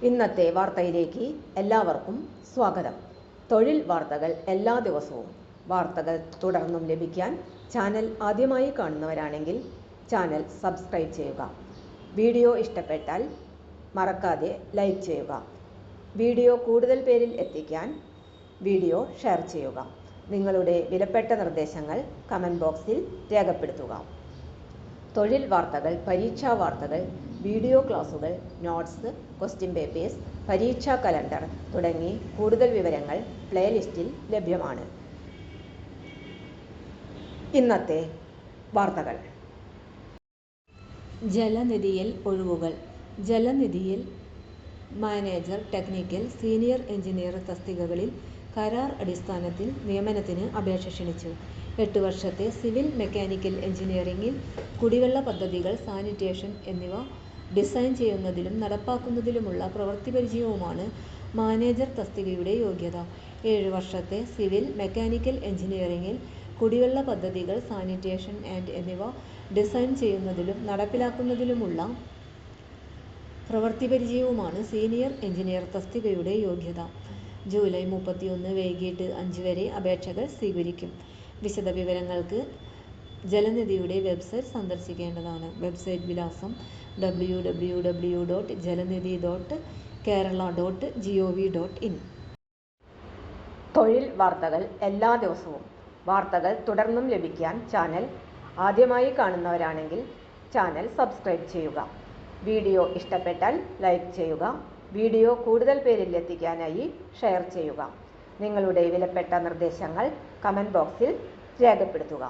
ഇന്നത്തെ വാർത്തയിലേക്ക് എല്ലാവർക്കും സ്വാഗതം. തൊഴിൽ വാർത്തകൾ എല്ലാ ദിവസവും വാർത്തകൾ തുടർന്നും ലഭിക്കാൻ ചാനൽ ആദ്യമായി കാണുന്നവരാണെങ്കിൽ ചാനൽ സബ്സ്ക്രൈബ് ചെയ്യുക. വീഡിയോ ഇഷ്ടപ്പെട്ടാൽ മറക്കാതെ ലൈക്ക് ചെയ്യുക. വീഡിയോ കൂടുതൽ പേരിൽ എത്തിക്കാൻ വീഡിയോ ഷെയർ ചെയ്യുക. നിങ്ങളുടെ വിലപ്പെട്ട നിർദ്ദേശങ്ങൾ കമൻറ്റ് ബോക്സിൽ രേഖപ്പെടുത്തുക. തൊഴിൽ വാർത്തകൾ, പരീക്ഷാ വാർത്തകൾ, വീഡിയോ ക്ലാസുകൾ, നോട്ട്സ്, ക്വസ്റ്റ്യൻ പേപ്പേഴ്സ്, പരീക്ഷാ കലണ്ടർ തുടങ്ങി കൂടുതൽ വിവരങ്ങൾ പ്ലേലിസ്റ്റിൽ ലഭ്യമാണ്. ഇന്നത്തെ വാർത്തകൾ. ജലനിധിയിൽ ഒഴിവുകൾ. ജലനിധിയിൽ മാനേജർ, ടെക്നിക്കൽ, സീനിയർ എഞ്ചിനീയർ തസ്തികകളിൽ കരാർ അടിസ്ഥാനത്തിൽ നിയമനത്തിന് അപേക്ഷ ക്ഷണിച്ചു. 8 വർഷത്തെ സിവിൽ മെക്കാനിക്കൽ എഞ്ചിനീയറിംഗിൽ കുടിവെള്ള പദ്ധതികൾ, സാനിറ്റേഷൻ എന്നിവ ഡിസൈൻ ചെയ്യുന്നതിലും നടപ്പാക്കുന്നതിലുമുള്ള പ്രവൃത്തി പരിചയവുമാണ് മാനേജർ തസ്തികയുടെ യോഗ്യത. 7 വർഷത്തെ സിവിൽ മെക്കാനിക്കൽ എഞ്ചിനീയറിംഗിൽ കുടിവെള്ള പദ്ധതികൾ, സാനിറ്റേഷൻ എന്നിവ ഡിസൈൻ ചെയ്യുന്നതിലും നടപ്പിലാക്കുന്നതിലുമുള്ള പ്രവൃത്തി പരിചയവുമാണ് സീനിയർ എഞ്ചിനീയർ തസ്തികയുടെ യോഗ്യത. ജൂലൈ 31 വൈകിട്ട് 5 വരെ അപേക്ഷകൾ സ്വീകരിക്കും. വിശദവിവരങ്ങൾക്ക് ജലനിധിയുടെ വെബ്സൈറ്റ് സന്ദർശിക്കേണ്ടതാണ്. വെബ്സൈറ്റ് വിലാസം www.jalanidhi.kerala.gov.in. തൊഴിൽ വാർത്തകൾ എല്ലാ ദിവസവും വാർത്തകൾ തുടർന്നും ലഭിക്കാൻ ചാനൽ ആദ്യമായി കാണുന്നവരാണെങ്കിൽ ചാനൽ സബ്സ്ക്രൈബ് ചെയ്യുക. വീഡിയോ ഇഷ്ടപ്പെട്ടാൽ ലൈക്ക് ചെയ്യുക. വീഡിയോ കൂടുതൽ പേരിൽ എത്തിക്കാനായി ഷെയർ ചെയ്യുക. നിങ്ങളുടെ വിലപ്പെട്ട നിർദ്ദേശങ്ങൾ കമൻറ്റ് ബോക്സിൽ രേഖപ്പെടുത്തുക.